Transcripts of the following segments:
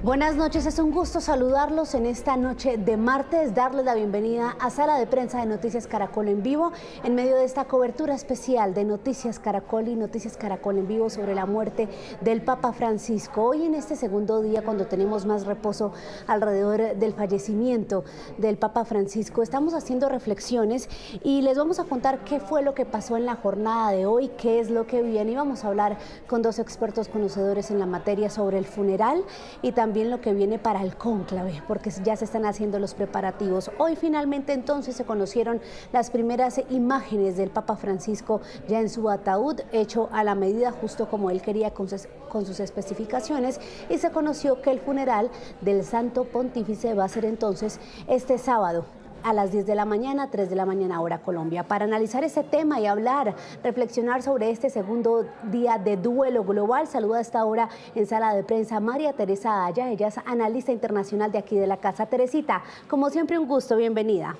Buenas noches, es un gusto saludarlos en esta noche de martes, darles la bienvenida a Sala de Prensa de Noticias Caracol en vivo, en medio de esta cobertura especial de Noticias Caracol y Noticias Caracol en vivo sobre la muerte del Papa Francisco. Hoy en este segundo día, cuando tenemos más reposo alrededor del fallecimiento del Papa Francisco, estamos haciendo reflexiones y les vamos a contar qué fue lo que pasó en la jornada de hoy, qué es lo que viene, y vamos a hablar con dos expertos conocedores en la materia sobre el funeral y también lo que viene para el cónclave, porque ya se están haciendo los preparativos. Hoy finalmente entonces se conocieron las primeras imágenes del Papa Francisco ya en su ataúd, hecho a la medida justo como él quería con sus especificaciones, y se conoció que el funeral del Santo Pontífice va a ser entonces este sábado a las 10 de la mañana, 3 de la mañana hora Colombia. Para analizar ese tema y hablar, reflexionar sobre este segundo día de duelo global, saluda a esta hora en Sala de Prensa María Teresa Aya, ella es analista internacional de aquí de la casa. Teresita, como siempre un gusto, bienvenida.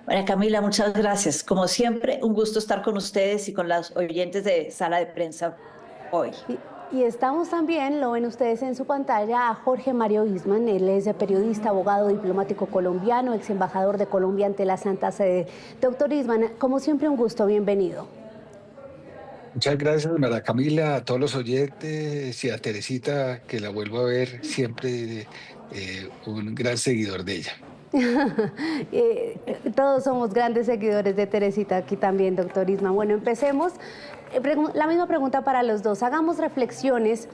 María Camila, muchas gracias. Como siempre, un gusto estar con ustedes y con los oyentes de Sala de Prensa hoy. Y estamos también, lo ven ustedes en su pantalla, a Jorge Mario Isman. Él es periodista, abogado, diplomático colombiano, ex embajador de Colombia ante la Santa Sede. Doctor Isman, como siempre un gusto, bienvenido. Muchas gracias, María Camila, a todos los oyentes y a Teresita, que la vuelvo a ver, siempre un gran seguidor de ella. Todos somos grandes seguidores de Teresita aquí también, doctor Isman. Bueno, empecemos. La misma pregunta para los dos. Hagamos reflexiones.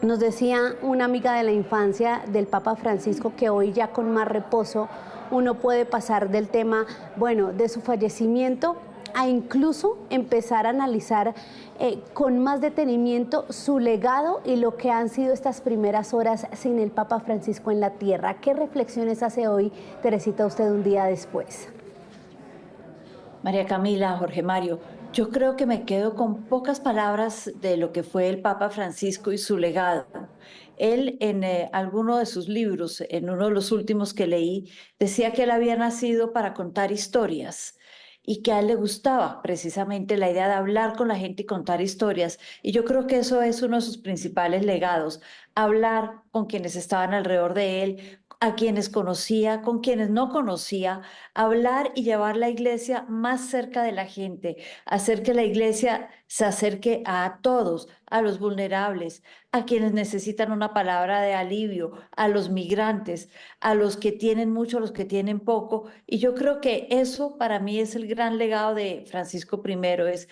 Nos decía una amiga de la infancia del Papa Francisco que hoy ya con más reposo uno puede pasar del tema, bueno, de su fallecimiento a incluso empezar a analizar con más detenimiento su legado y lo que han sido estas primeras horas sin el Papa Francisco en la tierra. ¿Qué reflexiones hace hoy, Teresita, usted un día después? María Camila, Jorge Mario, yo creo que me quedo con pocas palabras de lo que fue el Papa Francisco y su legado. Él en alguno de sus libros, en uno de los últimos que leí, decía que él había nacido para contar historias y que a él le gustaba precisamente la idea de hablar con la gente y contar historias. Y yo creo que eso es uno de sus principales legados, hablar con quienes estaban alrededor de él, a quienes conocía, con quienes no conocía, hablar y llevar la iglesia más cerca de la gente, hacer que la iglesia se acerque a todos, a los vulnerables, a quienes necesitan una palabra de alivio, a los migrantes, a los que tienen mucho, a los que tienen poco. Y yo creo que eso para mí es el gran legado de Francisco I, es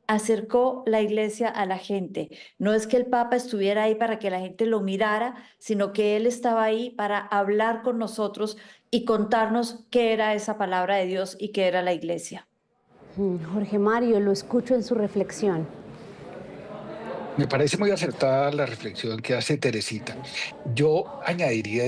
acercó la iglesia a la gente. No es que el Papa estuviera ahí para que la gente lo mirara, sino que él estaba ahí para hablar con nosotros y contarnos qué era esa palabra de Dios y qué era la iglesia. Jorge Mario, lo escucho en su reflexión. Me parece muy acertada la reflexión que hace Teresita. Yo añadiría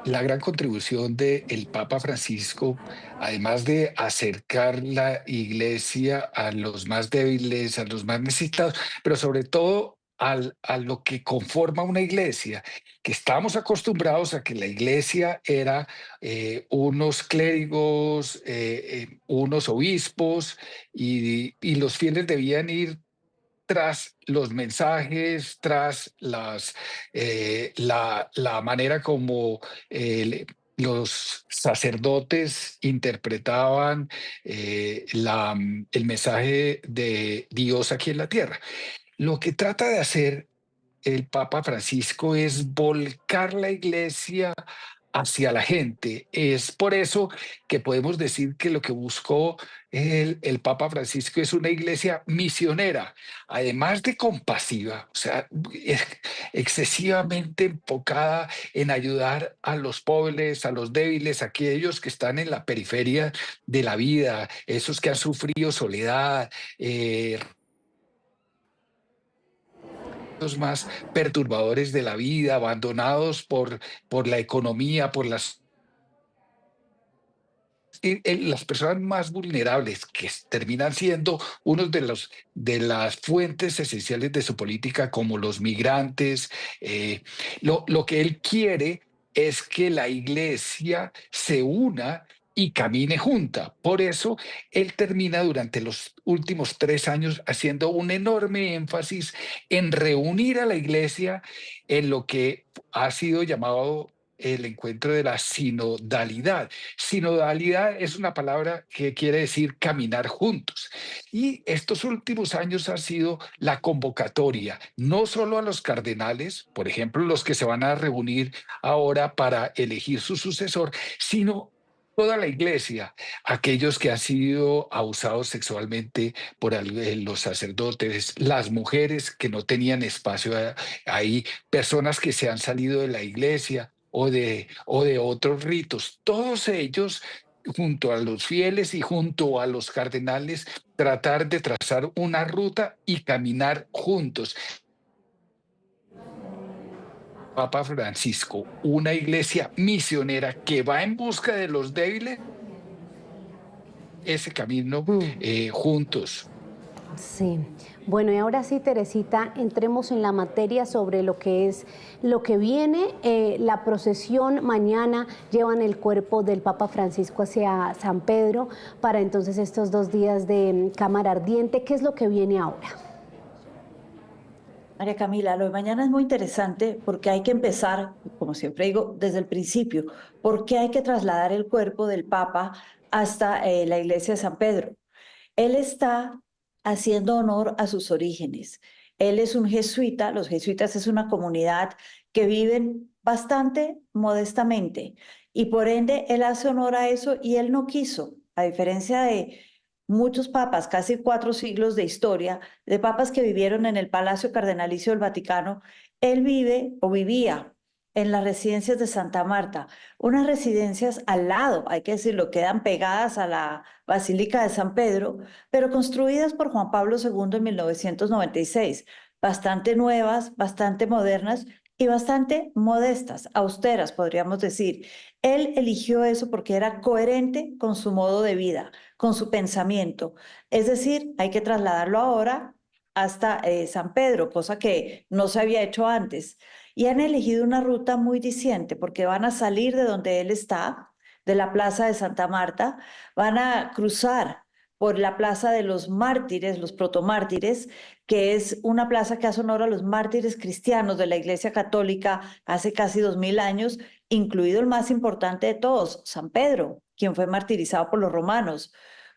la gran contribución del Papa Francisco, además de acercar la iglesia a los más débiles, a los más necesitados, pero sobre todo a lo que conforma una iglesia, que estamos acostumbrados a que la iglesia era unos clérigos, unos obispos, y los fieles debían ir tras los mensajes, tras la manera como los sacerdotes interpretaban el mensaje de Dios aquí en la tierra. Lo que trata de hacer el Papa Francisco es volcar la iglesia hacia la gente. Es por eso que podemos decir que lo que buscó el Papa Francisco es una iglesia misionera, además de compasiva, o sea, excesivamente enfocada en ayudar a los pobres, a los débiles, a aquellos que están en la periferia de la vida, esos que han sufrido soledad, más perturbadores de la vida, abandonados por la economía, por las personas más vulnerables, que terminan siendo unos de las fuentes esenciales de su política, como los migrantes. Lo que él quiere es que la iglesia se una y camine junta. Por eso, él termina durante los últimos 3 años haciendo un enorme énfasis en reunir a la iglesia en lo que ha sido llamado el encuentro de la sinodalidad. Sinodalidad es una palabra que quiere decir caminar juntos. Y estos últimos años ha sido la convocatoria, no solo a los cardenales, por ejemplo, los que se van a reunir ahora para elegir su sucesor, sino toda la iglesia, aquellos que han sido abusados sexualmente por los sacerdotes, las mujeres que no tenían espacio ahí, personas que se han salido de la iglesia o de otros ritos, todos ellos junto a los fieles y junto a los cardenales, tratar de trazar una ruta y caminar juntos. Papa Francisco, una iglesia misionera que va en busca de los débiles, ese camino Mm. juntos. Sí. Bueno, y ahora sí, Teresita, entremos en la materia sobre lo que es lo que viene. La procesión mañana llevan el cuerpo del Papa Francisco hacia San Pedro para entonces estos 2 días de cámara ardiente. ¿Qué es lo que viene ahora? María Camila, lo de mañana es muy interesante porque hay que empezar, como siempre digo, desde el principio. ¿Por qué hay que trasladar el cuerpo del Papa hasta la iglesia de San Pedro? Él está haciendo honor a sus orígenes. Él es un jesuita. Los jesuitas es una comunidad que viven bastante modestamente y por ende él hace honor a eso y él no quiso, a diferencia de muchos papas, casi 4 siglos de historia, de papas que vivieron en el Palacio Cardenalicio del Vaticano, él vive o vivía en las residencias de Santa Marta, unas residencias al lado, hay que decirlo, quedan pegadas a la Basílica de San Pedro, pero construidas por Juan Pablo II en 1996, bastante nuevas, bastante modernas y bastante modestas, austeras, podríamos decir. Él eligió eso porque era coherente con su modo de vida, con su pensamiento. Es decir, hay que trasladarlo ahora hasta San Pedro, cosa que no se había hecho antes. Y han elegido una ruta muy diciente porque van a salir de donde él está, de la Plaza de Santa Marta, van a cruzar por la Plaza de los Mártires, los protomártires, que es una plaza que hace honor a los mártires cristianos de la Iglesia Católica hace casi 2000 años, incluido el más importante de todos, San Pedro, quien fue martirizado por los romanos.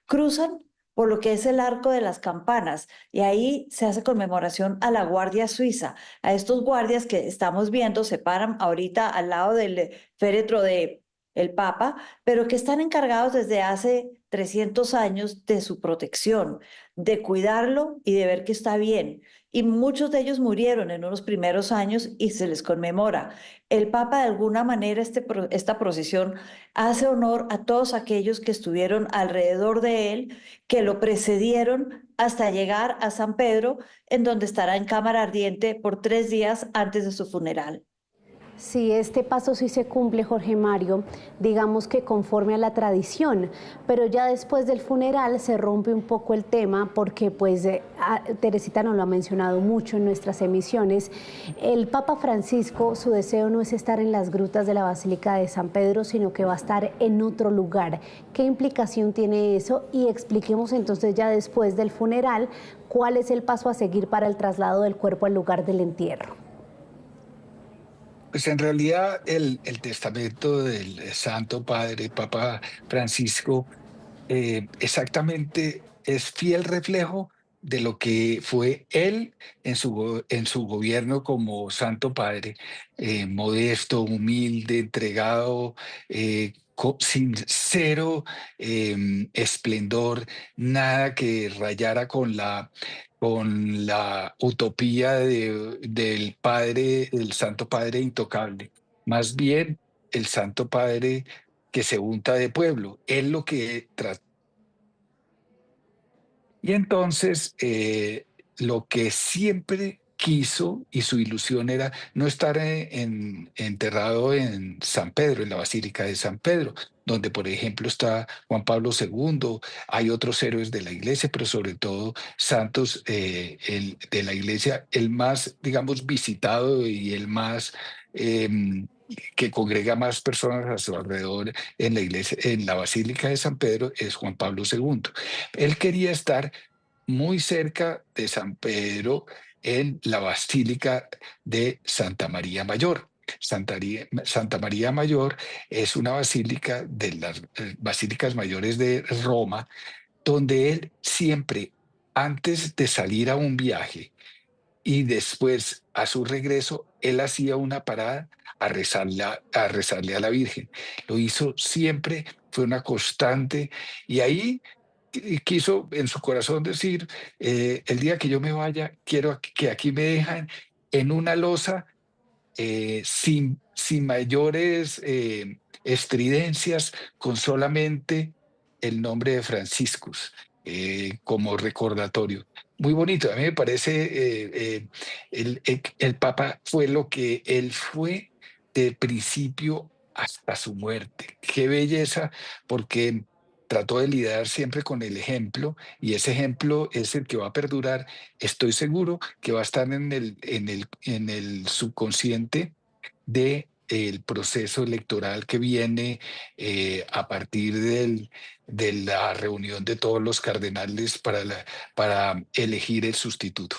Cruzan por lo que es el Arco de las Campanas, y ahí se hace conmemoración a la Guardia Suiza, a estos guardias que estamos viendo, se paran ahorita al lado del féretro de el Papa, pero que están encargados desde hace 300 años de su protección, de cuidarlo y de ver que está bien. Y muchos de ellos murieron en unos primeros años y se les conmemora. El Papa, de alguna manera, esta procesión hace honor a todos aquellos que estuvieron alrededor de él, que lo precedieron hasta llegar a San Pedro, en donde estará en cámara ardiente por 3 días antes de su funeral. Si este paso sí se cumple, Jorge Mario, digamos que conforme a la tradición, pero ya después del funeral se rompe un poco el tema porque pues Teresita nos lo ha mencionado mucho en nuestras emisiones, el Papa Francisco, su deseo no es estar en las grutas de la Basílica de San Pedro, sino que va a estar en otro lugar. ¿Qué implicación tiene eso? Y expliquemos entonces ya después del funeral cuál es el paso a seguir para el traslado del cuerpo al lugar del entierro. Pues en realidad el testamento del Santo Padre, Papa Francisco, exactamente es fiel reflejo de lo que fue él en su gobierno como Santo Padre, modesto, humilde, entregado, sin cero esplendor, nada que rayara con la utopía del Padre, del Santo Padre intocable. Más bien, el Santo Padre que se unta de pueblo. Él lo que trató. Y entonces, lo que siempre quiso y su ilusión era no estar enterrado en San Pedro, en la Basílica de San Pedro, donde, por ejemplo, está Juan Pablo II, hay otros héroes de la Iglesia, pero sobre todo santos de la Iglesia, el más, digamos, visitado y el más que congrega más personas a su alrededor en la iglesia, en la Basílica de San Pedro, es Juan Pablo II. Él quería estar muy cerca de San Pedro en la Basílica de Santa María Mayor. Santa María Mayor es una basílica de las basílicas mayores de Roma, donde él siempre, antes de salir a un viaje y después a su regreso, él hacía una parada a rezarle a la Virgen. Lo hizo siempre, fue una constante, y ahí quiso en su corazón decir, el día que yo me vaya, quiero que aquí me dejan en una losa, sin mayores estridencias, con solamente el nombre de Franciscus como recordatorio. Muy bonito, a mí me parece, el Papa fue lo que él fue de principio hasta su muerte. Qué belleza, porque trató de lidiar siempre con el ejemplo, y ese ejemplo es el que va a perdurar. Estoy seguro que va a estar en el subconsciente del proceso electoral que viene a partir de la reunión de todos los cardenales para elegir el sustituto.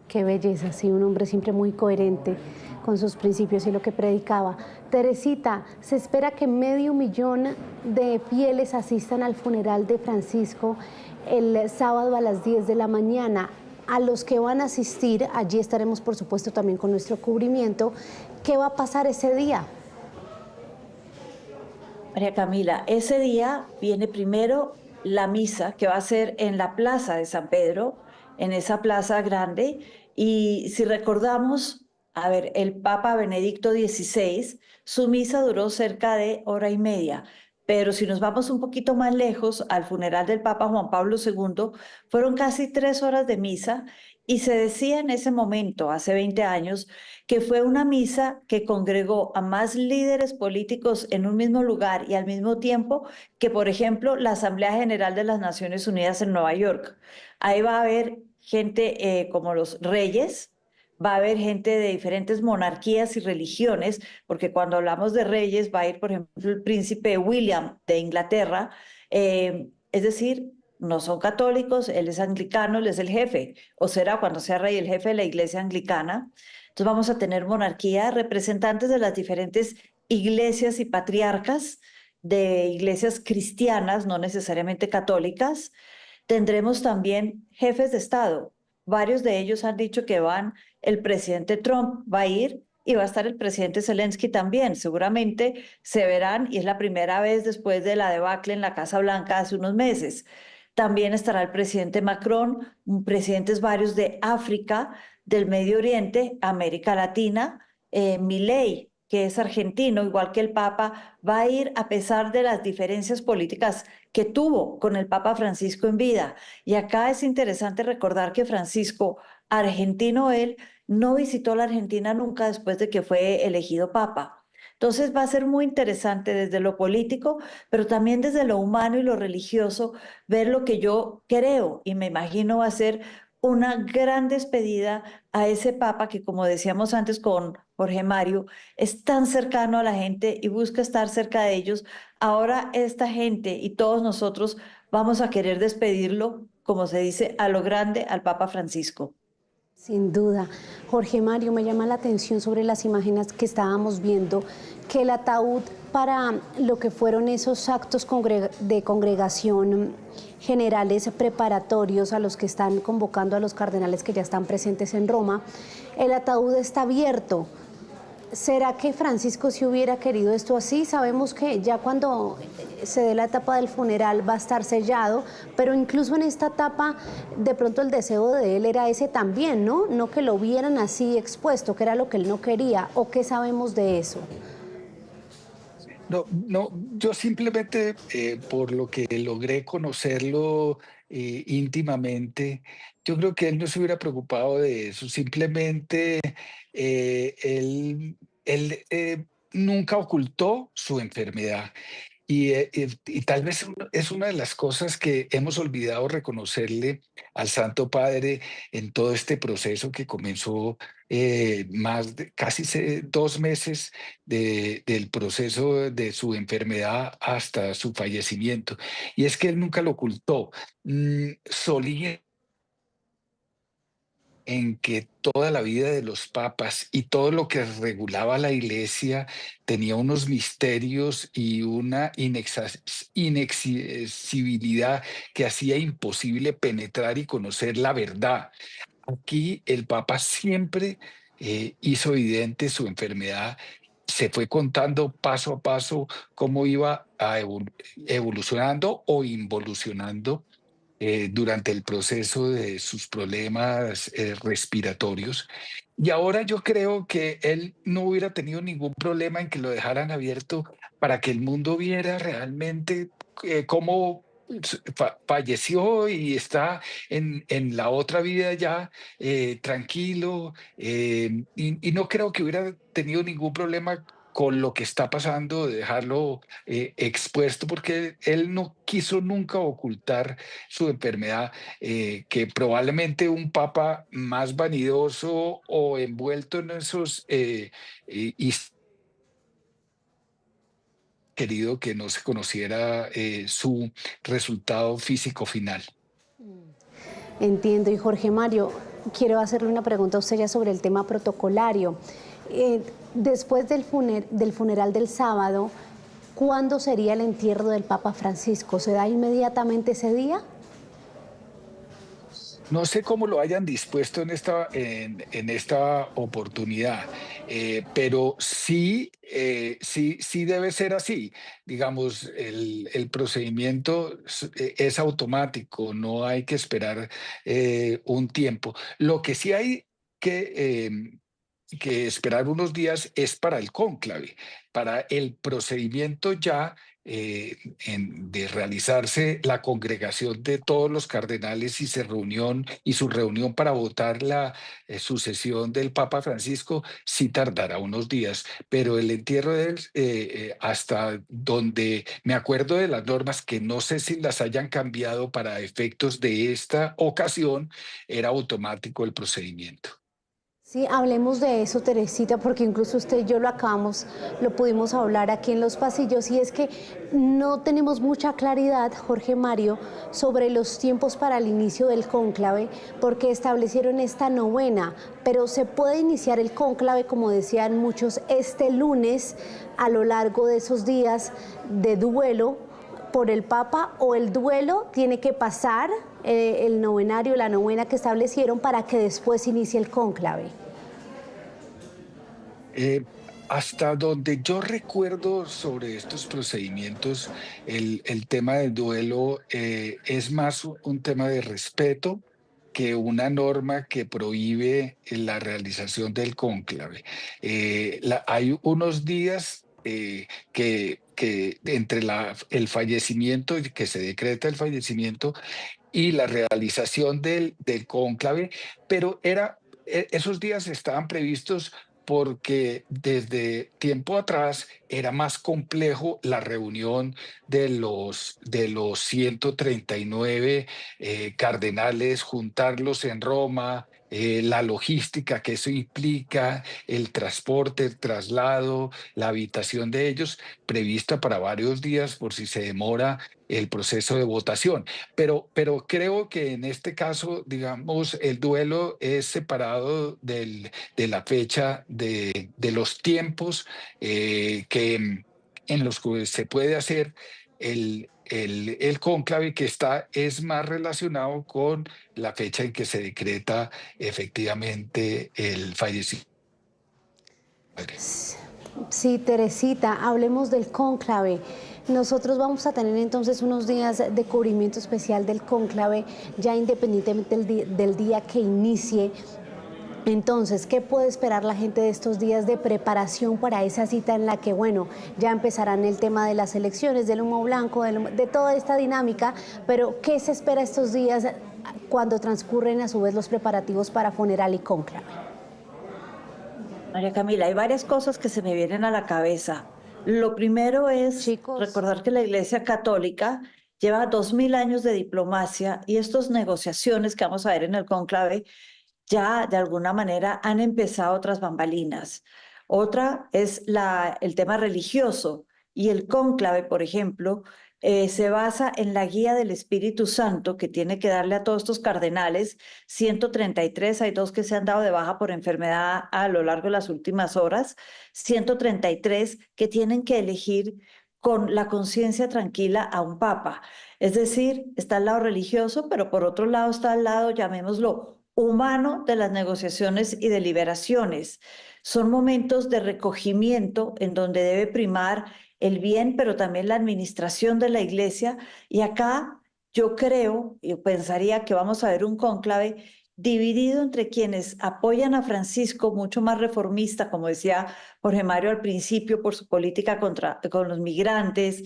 Qué belleza, sí, un hombre siempre muy coherente con sus principios y lo que predicaba. Teresita, se espera que 500.000 de fieles asistan al funeral de Francisco el sábado a las 10 de la mañana. A los que van a asistir, allí estaremos por supuesto también con nuestro cubrimiento. ¿Qué va a pasar ese día? María Camila, ese día viene primero la misa que va a ser en la plaza de San Pedro, en esa plaza grande. Y si recordamos, a ver, el Papa Benedicto XVI, su misa duró cerca de hora y media. Pero si nos vamos un poquito más lejos, al funeral del Papa Juan Pablo II, fueron casi 3 horas de misa. Y se decía en ese momento, hace 20 años, que fue una misa que congregó a más líderes políticos en un mismo lugar y al mismo tiempo que, por ejemplo, la Asamblea General de las Naciones Unidas en Nueva York. Ahí va a haber gente como los reyes, va a haber gente de diferentes monarquías y religiones, porque cuando hablamos de reyes va a ir, por ejemplo, el príncipe William de Inglaterra, es decir, no son católicos, él es anglicano, él es el jefe, o será cuando sea rey el jefe de la iglesia anglicana. Entonces vamos a tener monarquía, representantes de las diferentes iglesias y patriarcas de iglesias cristianas, no necesariamente católicas. Tendremos también jefes de Estado. Varios de ellos han dicho que van, el presidente Trump va a ir y va a estar el presidente Zelensky también. Seguramente se verán y es la primera vez después de la debacle en la Casa Blanca hace unos meses. También estará el presidente Macron, presidentes varios de África, del Medio Oriente, América Latina, Milei, que es argentino, igual que el Papa, va a ir a pesar de las diferencias políticas que tuvo con el Papa Francisco en vida. Y acá es interesante recordar que Francisco, argentino él, no visitó la Argentina nunca después de que fue elegido Papa. Entonces va a ser muy interesante desde lo político, pero también desde lo humano y lo religioso, ver lo que yo creo y me imagino va a ser una gran despedida a ese Papa que, como decíamos antes con Jorge Mario, es tan cercano a la gente y busca estar cerca de ellos. Ahora esta gente y todos nosotros vamos a querer despedirlo, como se dice, a lo grande al Papa Francisco. Sin duda. Jorge Mario, me llama la atención sobre las imágenes que estábamos viendo, que el ataúd para lo que fueron esos actos de congregación generales preparatorios a los que están convocando a los cardenales que ya están presentes en Roma, el ataúd está abierto. ¿Será que Francisco si hubiera querido esto así? Sabemos que ya cuando se dé la etapa del funeral va a estar sellado, pero incluso en esta etapa de pronto el deseo de él era ese también, ¿no? No que lo vieran así expuesto, que era lo que él no quería, ¿o qué sabemos de eso? No, no, yo simplemente por lo que logré conocerlo íntimamente, yo creo que él no se hubiera preocupado de eso. Simplemente él nunca ocultó su enfermedad. Y tal vez es una de las cosas que hemos olvidado reconocerle al Santo Padre en todo este proceso que comenzó más de casi 2 meses del proceso de su enfermedad hasta su fallecimiento. Y es que él nunca lo ocultó. Solía en que toda la vida de los papas y todo lo que regulaba la iglesia tenía unos misterios y una inaccesibilidad que hacía imposible penetrar y conocer la verdad. Aquí el Papa siempre hizo evidente su enfermedad, se fue contando paso a paso cómo iba evolucionando o involucionando durante el proceso de sus problemas respiratorios. Y ahora yo creo que él no hubiera tenido ningún problema en que lo dejaran abierto para que el mundo viera realmente cómo falleció y está en la otra vida ya tranquilo. Y no creo que hubiera tenido ningún problema con lo que está pasando, de dejarlo expuesto, porque él no quiso nunca ocultar su enfermedad, que probablemente un papa más vanidoso o envuelto en esos querido que no se conociera su resultado físico final. Entiendo. Y Jorge Mario, quiero hacerle una pregunta a usted ya sobre el tema protocolario. Después del funeral del sábado, ¿cuándo sería el entierro del Papa Francisco? ¿Se da inmediatamente ese día? No sé cómo lo hayan dispuesto en esta oportunidad, pero sí, sí debe ser así. Digamos, el procedimiento es automático, no hay que esperar un tiempo. Lo que sí hay que esperar unos días es para el cónclave, para el procedimiento ya de realizarse la congregación de todos los cardenales y su reunión para votar la sucesión del Papa Francisco, sí tardará unos días, pero el entierro de él, hasta donde me acuerdo de las normas, que no sé si las hayan cambiado para efectos de esta ocasión, era automático el procedimiento. Sí, hablemos de eso, Teresita, porque incluso usted y yo lo pudimos hablar aquí en los pasillos, y es que no tenemos mucha claridad, Jorge Mario, sobre los tiempos para el inicio del cónclave, porque establecieron esta novena, pero se puede iniciar el cónclave, como decían muchos, este lunes, a lo largo de esos días de duelo por el Papa, o el duelo tiene que pasar el novenario, la novena que establecieron, para que después inicie el cónclave. Eh, Hasta donde yo recuerdo sobre estos procedimientos, el tema del duelo es más un tema de respeto que una norma que prohíbe la realización del cónclave. Hay unos días que entre el fallecimiento, y que se decreta el fallecimiento, y la realización del cónclave, pero esos días estaban previstos porque desde tiempo atrás era más complejo la reunión de los 139 cardenales, juntarlos en Roma, la logística que eso implica, el transporte, el traslado, la habitación de ellos, prevista para varios días por si se demora el proceso de votación. Pero creo que en este caso, digamos, el duelo es separado de la fecha de los tiempos en los que se puede hacer el cónclave, que es más relacionado con la fecha en que se decreta efectivamente el fallecimiento. Sí, Teresita, hablemos del cónclave. Nosotros vamos a tener entonces unos días de cubrimiento especial del cónclave, ya independientemente del día que inicie. Entonces, ¿qué puede esperar la gente de estos días de preparación para esa cita en la que, bueno, ya empezarán el tema de las elecciones, del humo blanco, de toda esta dinámica? Pero, ¿qué se espera estos días cuando transcurren a su vez los preparativos para funeral y cónclave? María Camila, hay varias cosas que se me vienen a la cabeza. Lo primero es Chicos. recordar que la Iglesia Católica lleva 2000 años de diplomacia y estas negociaciones que vamos a ver en el cónclave ya de alguna manera han empezado otras bambalinas. Otra es el tema religioso y el cónclave, por ejemplo, se basa en la guía del Espíritu Santo que tiene que darle a todos estos cardenales, 133, hay dos que se han dado de baja por enfermedad a lo largo de las últimas horas, 133 que tienen que elegir con la conciencia tranquila a un papa. Es decir, está el lado religioso, pero por otro lado está el lado, llamémoslo, humano de las negociaciones y deliberaciones. Son momentos de recogimiento en donde debe primar el bien, pero también la administración de la iglesia. Y acá yo creo, y pensaría que vamos a ver un cónclave dividido entre quienes apoyan a Francisco, mucho más reformista, como decía Jorge Mario al principio, por su política con los migrantes,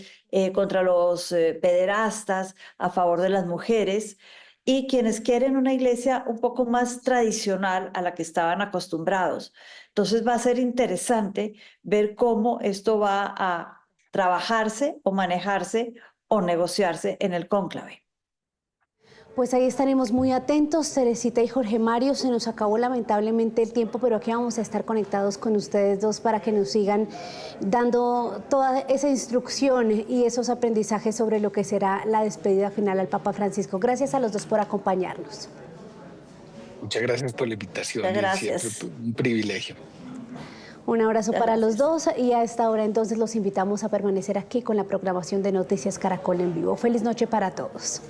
contra los pederastas, a favor de las mujeres, y quienes quieren una iglesia un poco más tradicional a la que estaban acostumbrados. Entonces va a ser interesante ver cómo esto va a trabajarse o manejarse o negociarse en el cónclave. Pues ahí estaremos muy atentos, Teresita y Jorge Mario. Se nos acabó lamentablemente el tiempo, pero aquí vamos a estar conectados con ustedes dos para que nos sigan dando toda esa instrucción y esos aprendizajes sobre lo que será la despedida final al Papa Francisco. Gracias a los dos por acompañarnos. Muchas gracias por la Muchas invitación y siempre gracias. un privilegio. Un abrazo Muchas para los gracias. dos y a esta hora entonces los invitamos a permanecer aquí con la programación de Noticias Caracol en vivo. Feliz noche para todos.